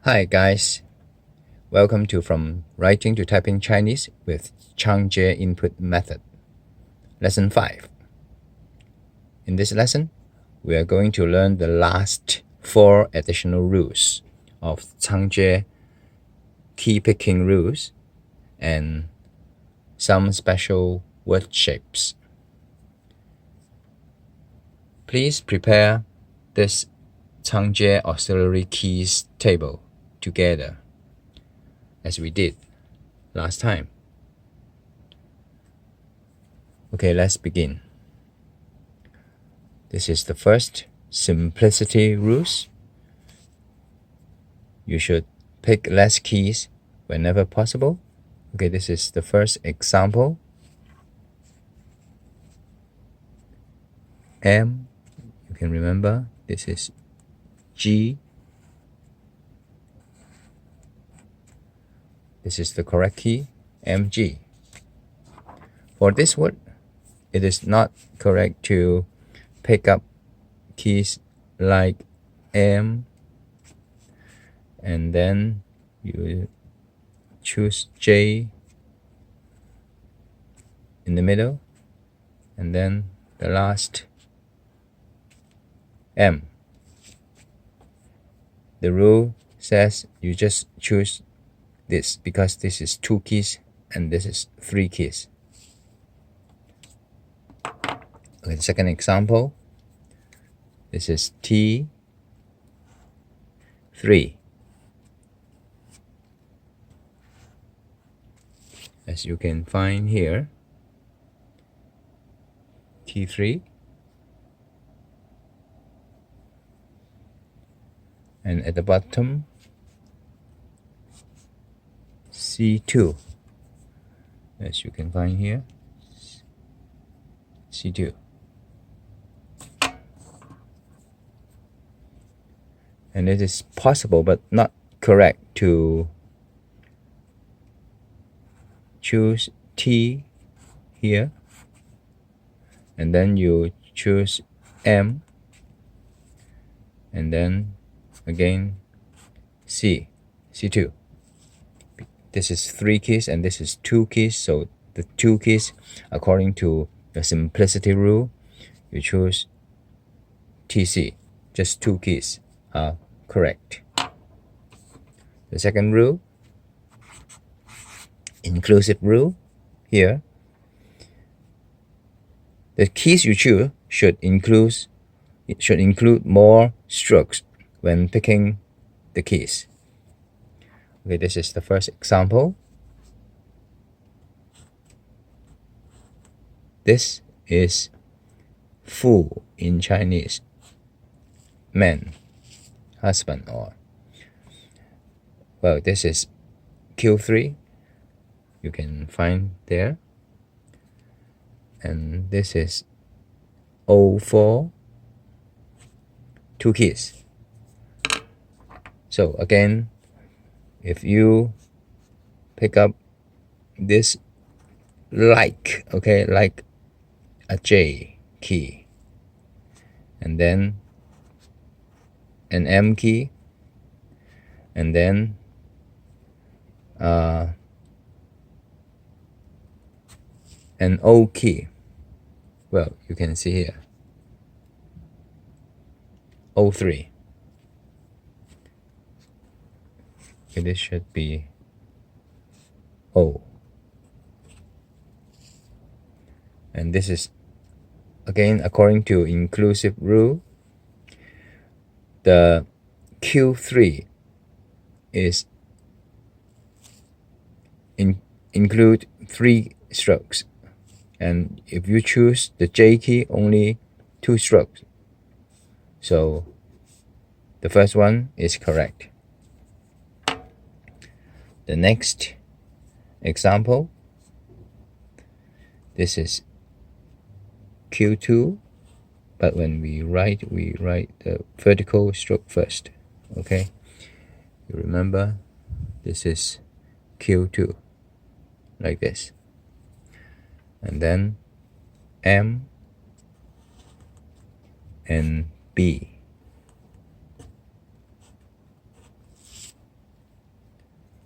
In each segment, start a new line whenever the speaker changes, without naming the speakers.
Hi guys, welcome to From Writing to Typing Chinese with Changjie Input Method, Lesson 5. In this lesson, we are going to learn the last 4 additional rules of Changjie key picking rules and some special word shapes. Please prepare this Changjie auxiliary keys table together as we did last time. Okay, let's begin. This is the first simplicity rules. You should pick less keys whenever possible. Okay, this is the first example. M, you can remember, this is G. This is the correct key, MG. For this word, it is not correct to pick up keys like M and then you choose J in the middle and then the last M. The rule says you just choose this because this is 2 keys and this is 3 keys. Okay, the second example, this is T3. As you can find here, T3, and at the bottom, C2, as you can find here, C2. And it is possible but not correct to choose T here and then you choose M and then again C2. This is 3 keys and this is 2 keys, so the 2 keys, according to the simplicity rule, you choose TC. Just 2 keys are correct. The second rule, inclusive rule, here, the keys you choose should include more strokes when picking the keys. Okay, this is the first example. This is fu in Chinese, man, husband, or, well, this is Q3, you can find there, and this is O4, 2 keys. So again, if you pick up this like a J key and then an M key and then an O key, well, you can see here O3. Okay, this should be O. And this is, again, according to inclusive rule, the Q3 is include 3 strokes. And if you choose the J key, only 2 strokes. So the first one is correct. The next example, this is Q2, but when we write the vertical stroke first. Okay, you remember this is Q2, like this, and then M and B.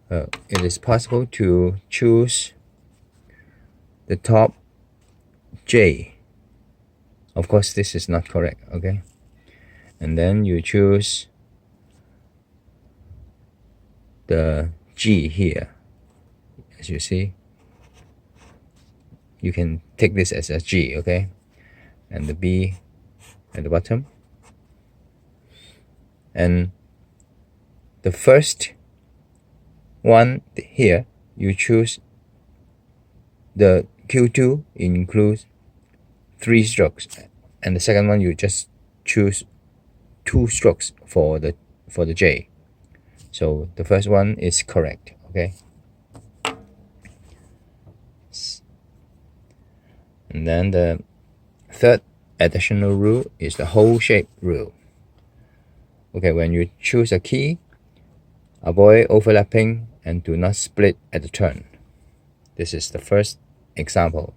it is possible to choose the top J. Of course, this is not correct, okay? And then you choose the G here. As you see, you can take this as a G, okay? And the B at the bottom. And the first one here, you choose the Q2 includes 3 strokes, and the second one you just choose 2 strokes for the J. So the first one is correct, okay? And then the third additional rule is the whole shape rule. Okay, when you choose a key, avoid overlapping and do not split at the turn. This is the first example.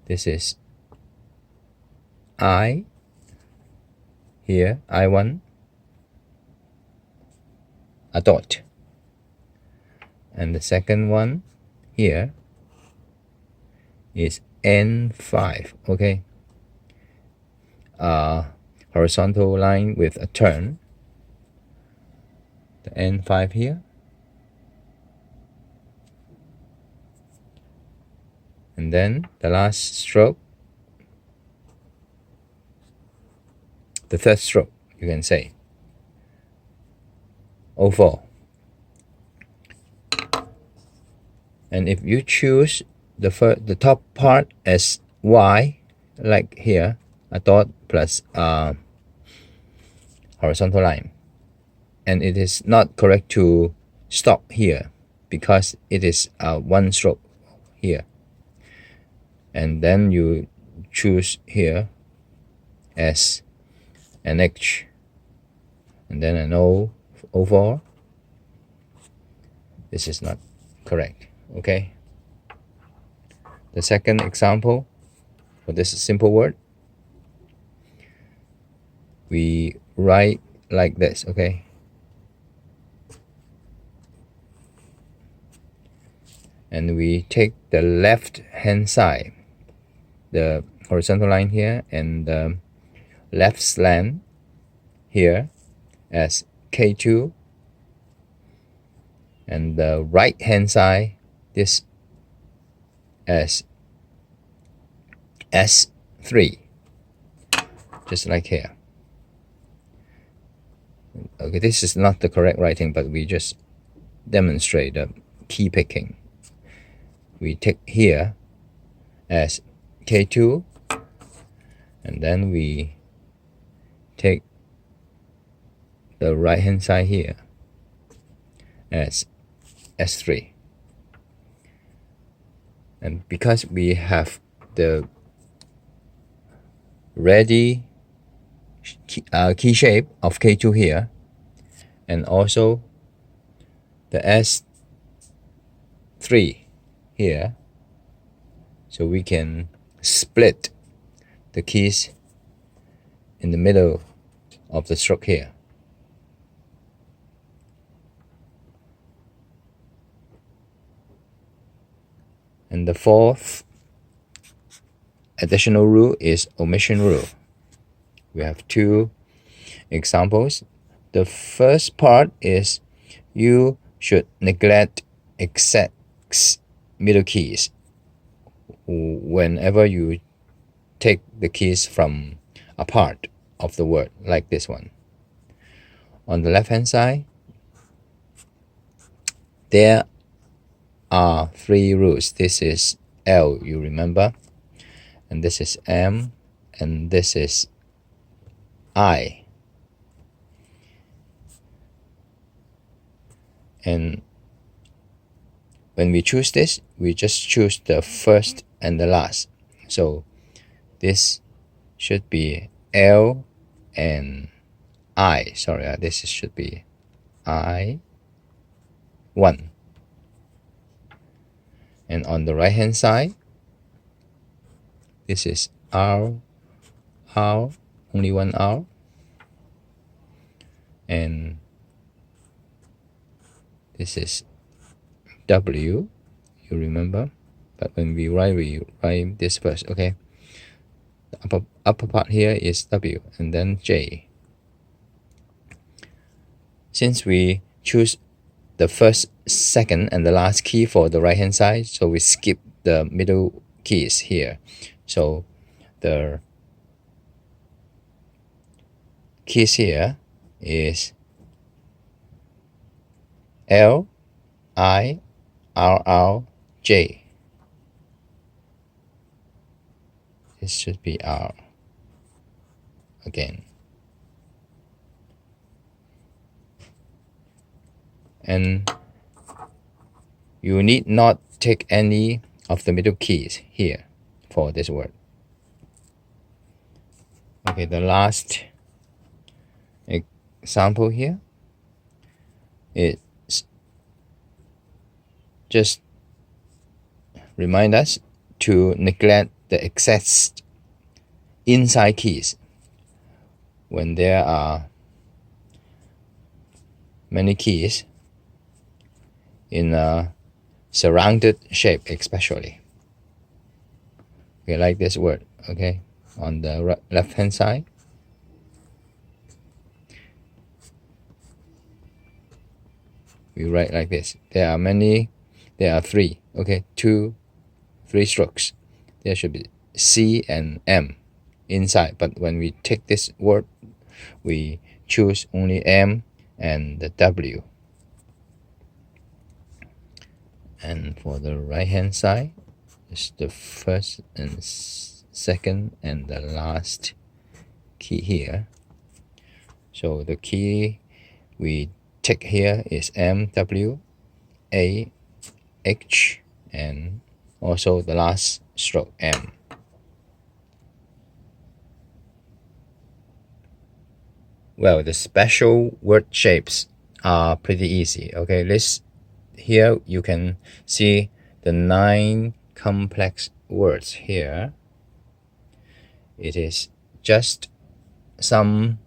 This is I, here, I1, a dot. And the second one here is N5, okay? Horizontal line with a turn. The N5 here. And then the last stroke, the third stroke, you can say, 04. And if you choose the top part as Y, like here, a dot plus horizontal line, and it is not correct to stop here because it is one stroke here. And then you choose here as an H and then an O4. This is not correct, okay? The second example for this simple word, we write like this, okay? And we take the left hand side, the horizontal line here, and the left slant here as K2, and the right hand side, this as S3, just like here. Okay, this is not the correct writing, but we just demonstrate the key picking. We take here as K2, and then we take the right hand side here as S3. And because we have the ready key shape of K2 here, and also the S3 here, so we can split the keys in the middle of the stroke here. And the fourth additional rule is omission rule. We have 2 examples. The first part is you should neglect exact middle keys whenever you take the keys from a part of the word, like this one. On the left hand side, there are 3 rules. This is L, you remember, and this is M, and this is I. And when we choose this, we just choose the first and the last. So this should be L and I. Sorry, this should be I1. And on the right hand side, this is R, only one R. And this is W, you remember, but when we write this first. Okay, the upper part here is W and then J. Since we choose the first, second, and the last key for the right hand side, so we skip the middle keys here. So the keys here is L, I, R, R, J. This should be R again. And you need not take any of the middle keys here for this word. Okay, the last example here is just remind us to neglect the excess inside keys when there are many keys in a surrounded shape, especially. Okay, like this word. Okay, on the left hand side, we write like this. There are three. Okay, 3 strokes. There should be C and M inside, but when we take this word, we choose only M and the W. And for the right hand side, it's the first and second and the last key here. So the key we take here is M, W, A, H, and also the last stroke M. Well, the special word shapes are pretty easy. Okay, here you can see the 9 complex words here. It is just some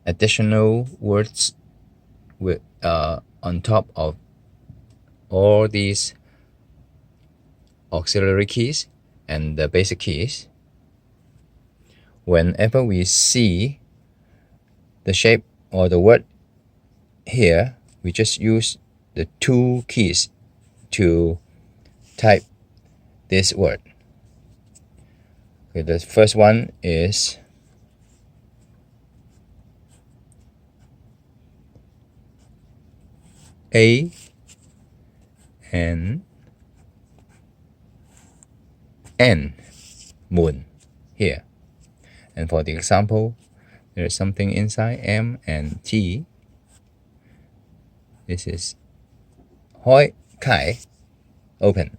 additional words with on top of all these auxiliary keys and the basic keys. Whenever we see the shape or the word here, we just use the 2 keys to type this word. Okay, the first one is A and N, moon, here. And for the example, there is something inside, M and T. This is Hoi Kai, open.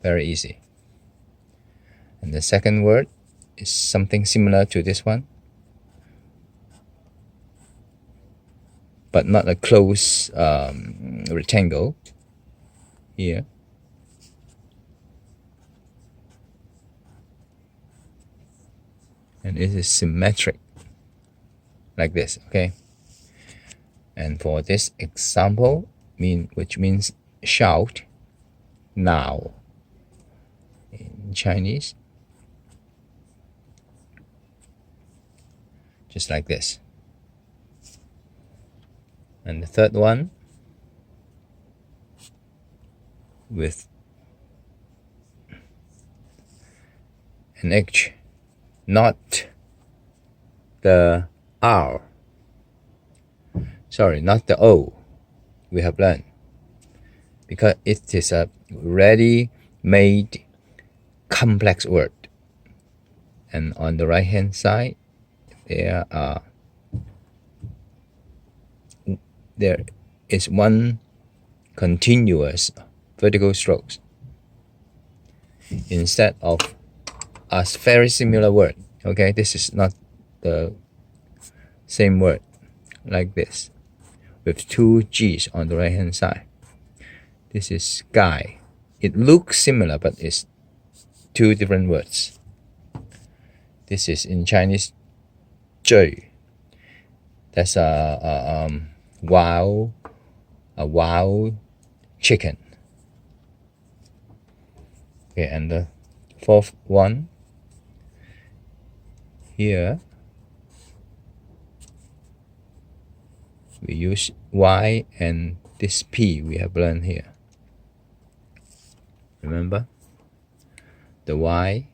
Very easy. And the second word is something similar to this one, but not a close rectangle here. And it is symmetric like this. Okay. And for this example, which means shout, now in Chinese, just like this. And the third one with an H, not the R. Sorry, not the O, we have learned, because it is a ready-made complex word. And on the right hand side, there is one continuous vertical strokes instead of a very similar word. Okay, this is not the same word like this with 2 G's on the right hand side. This is sky. It looks similar, but it's 2 different words. This is in Chinese 追. That's a wow chicken. Okay, and the fourth one here, we use Y and this P we have learned here. Remember? The Y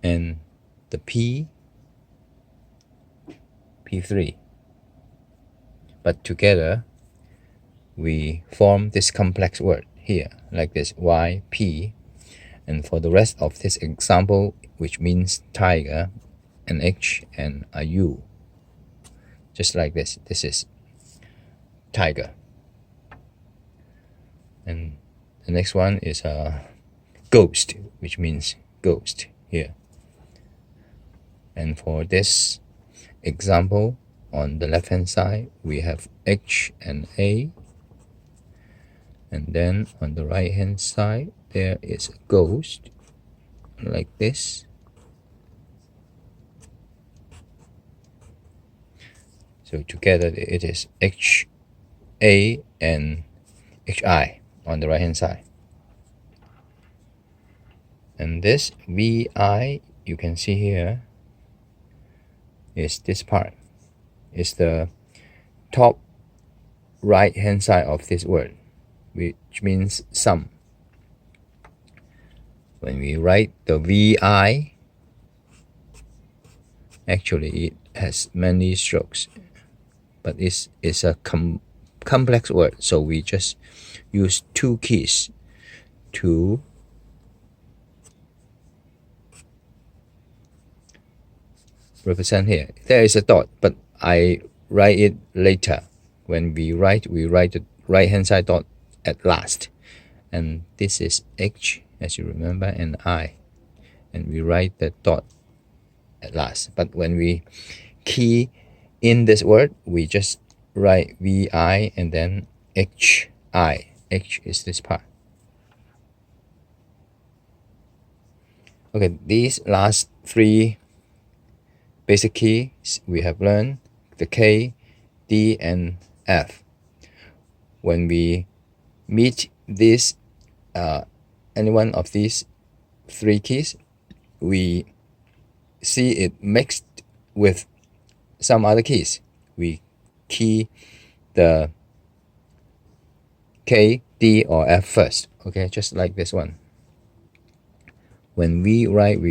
and the P3. But together, we form this complex word here, like this, Y, P. And for the rest of this example, which means tiger, an H and a U. Just like this. This is tiger. And the next one is a ghost, which means ghost here. And for this example, on the left hand side, we have H and A. And then on the right hand side, there is a ghost, like this. So together it is H, A, and HI on the right hand side. And this VI, you can see here, is this part. It's the top right hand side of this word, which means sum. When we write the VI, actually it has many strokes, but it's a complex word, so we just use two keys to represent here. There is a dot, but I write it later. When we write the right hand side dot at last. And this is H, as you remember, and I. And we write the dot at last. But when we key in this word, we just write VI and then HI. H is this part. Okay, these last three basic keys we have learned, the K, D, and F. When we meet this, any one of these three keys, we see it mixed with some other keys. We key the K, D, or F first. Okay, just like this one. When we write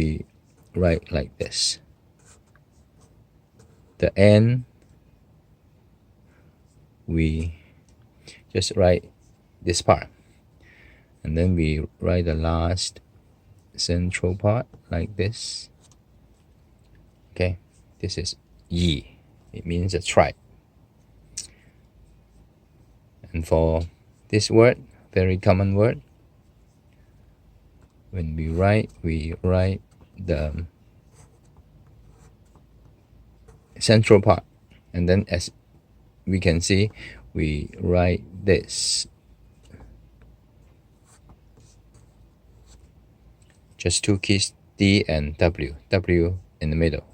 like this. The N, we just write this part. And then we write the last central part like this. Okay, this is Yi. It means a tribe. And for this word, very common word, when we write the central part. And then as we can see, we write this. Just two keys, D and W. W in the middle.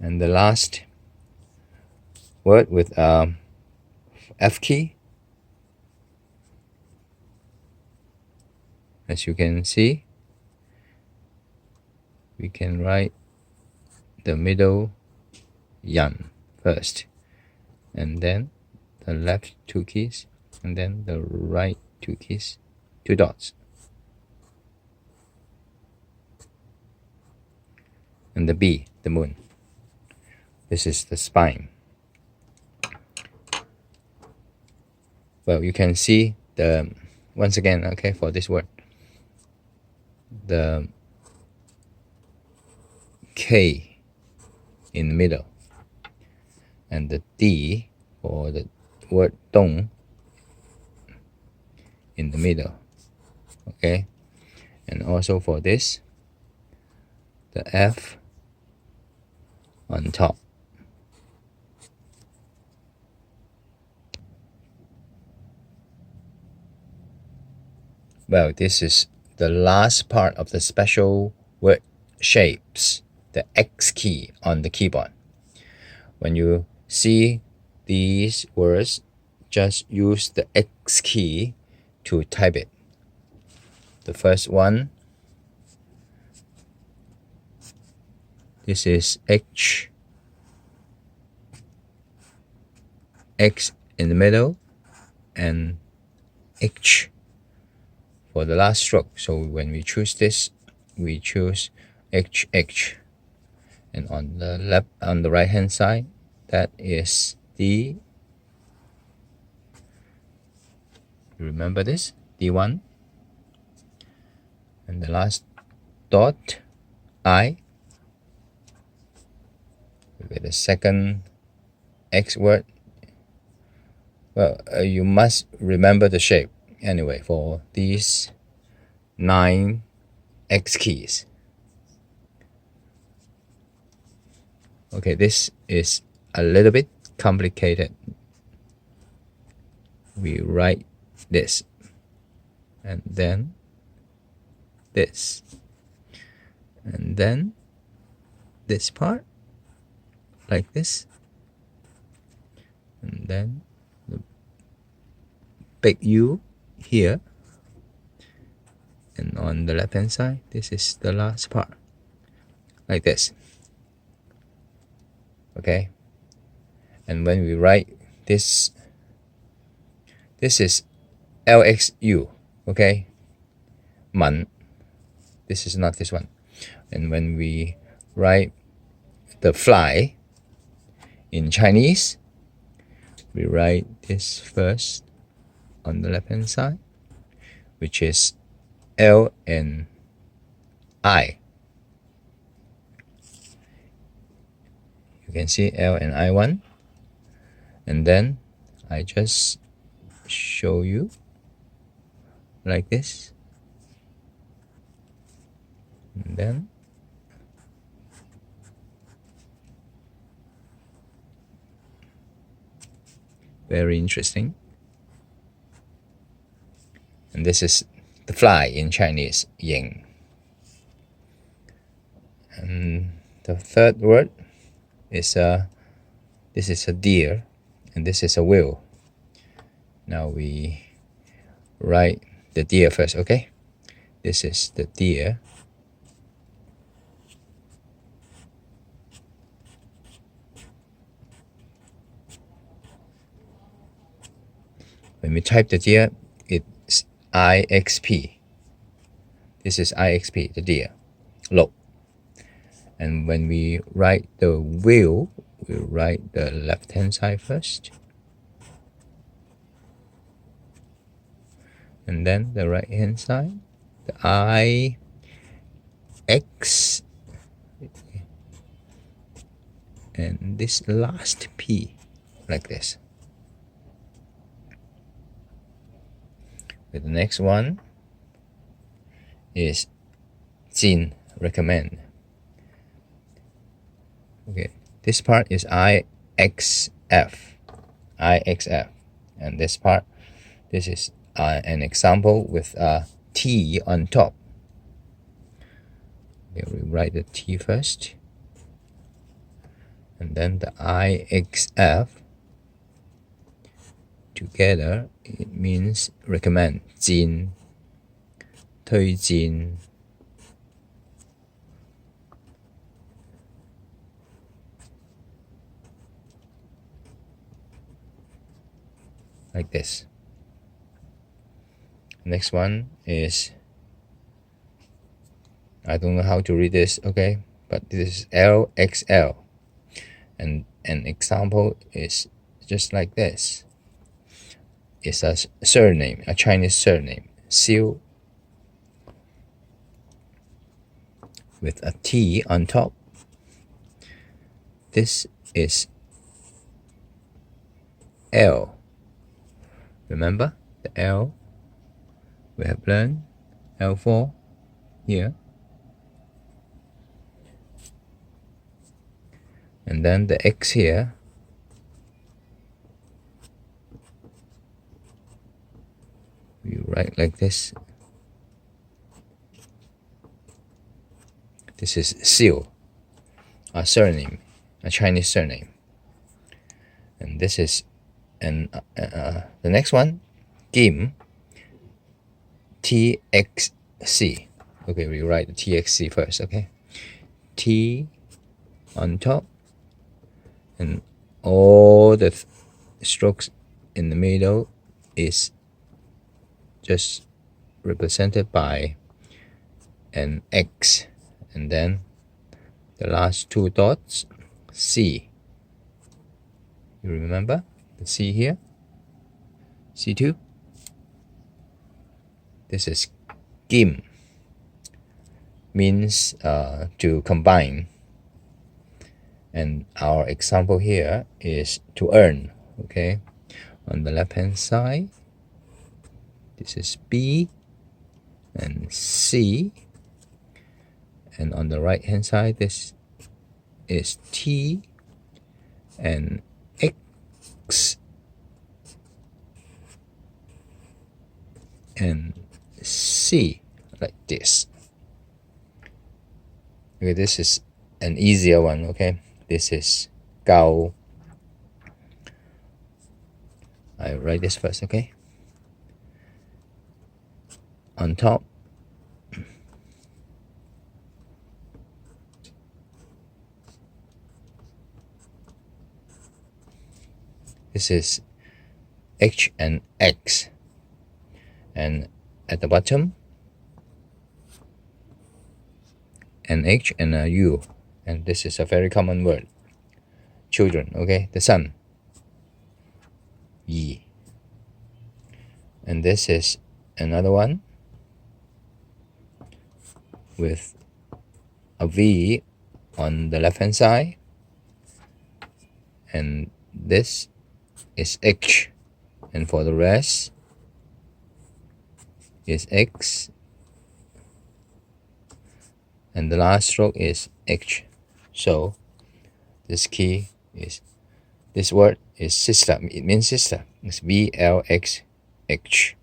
And the last word with F key. As you can see, we can write the middle Yan first, and then the left two keys, and then the right two keys, two dots. And the B, the moon. This is the spine. Well, you can see the, once again, okay, for this word, the K in the middle, and the D for the word Dong in the middle. Okay, and also for this, the F on top. Well, this is the last part of the special word shapes, the X key on the keyboard. When you see these words, just use the X key to type it. The first one, this is H, X in the middle, and H for the last stroke. So when we choose this, we choose HH. And on the right hand side, that is D. Remember this? D1. And the last dot, I. With the second X word. Well, you must remember the shape anyway for these 9 X keys. Okay, this is a little bit complicated. We write this, and then this, and then this part, like this, and then the big U here, and on the left hand side, this is the last part, like this. Okay, and when we write this, this is LXU, okay, Man. This is not this one. And when we write the fly in Chinese, we write this first on the left hand side, which is L and I. You can see L and I1, and then I just show you like this, and then very interesting. And this is the fly in Chinese, ying. And the third word is this is a deer, and this is a wheel. Now we write the deer first, okay? This is the deer. When we type the deer, it's IXP. This is IXP, the deer. Look. And when we write the wheel, we write the left hand side first, and then the right hand side, the IX, and this last P, like this. The next one is Jin, recommend. Okay, this part is IXF, and this part, this is an example with a T on top. Okay, we write the T first, and then the IXF. Together, it means recommend, 荐, 推荐. Like this. Next one is, I don't know how to read this, okay, but this is LXL, and an example is just like this. It's a surname, a Chinese surname, Xiu, with a T on top. This is L. Remember the L? We have learned L4 here. And then the X here. We write like this. This is Xiu, a surname, a Chinese surname. And this is the next one, Gim, TXC. Okay, we write the TXC first. Okay, T on top, and all the strokes in the middle is just represented by an X, and then the last two dots, C. You remember the C here? C2. This is Gim, means to combine. And our example here is to earn. Okay, on the left hand side, this is B and C, and on the right hand side, this is T and X and C, like this. Okay, this is an easier one. Okay, this is Gao. I write this first. Okay, on top, this is H and X, and at the bottom, an H and a U, and this is a very common word. Children. Okay, the sun, Yi, and this is another one with a V on the left hand side, and this is H, and for the rest is X, and the last stroke is H. So this key is, this word is sister. It means sister. It's VLXH.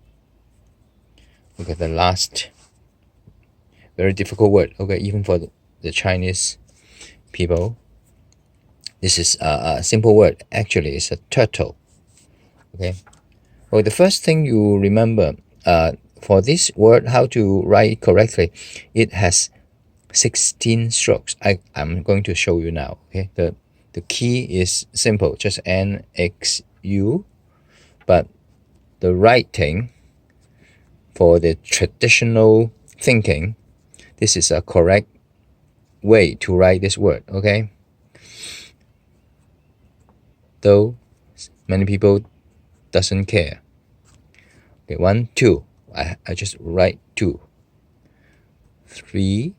Look at the last, very difficult word. Okay, even for the Chinese people, this is a simple word. Actually, it's a turtle. Okay. Well, the first thing you remember for this word, how to write correctly, it has 16 strokes. I'm going to show you now. Okay, the key is simple, just NXU, but the writing, for the traditional thinking, this is a correct way to write this word. Okay, though many people doesn't care. Okay, 1, 2. I just write 2. 3,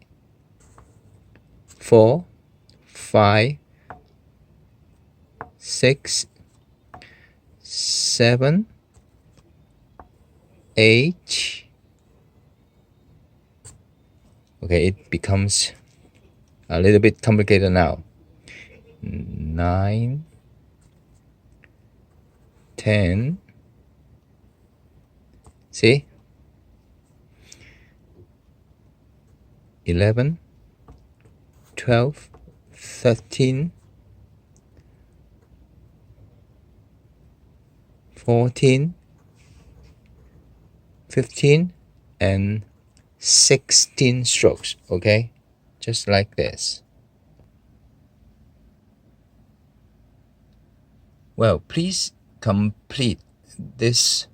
4, 5, 6, 7, 8. Okay, it becomes a little bit complicated now. 9, 10. See? 11, 12, 13, 14, 15, and 16 strokes. Okay, just like this. Well, please complete this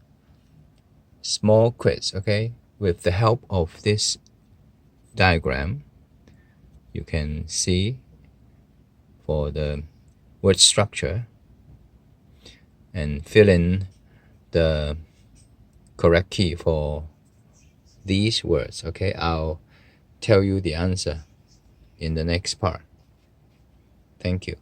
small quiz. Okay, with the help of this diagram, you can see for the word structure and fill in the correct key for these words. Okay, I'll tell you the answer in the next part. Thank you.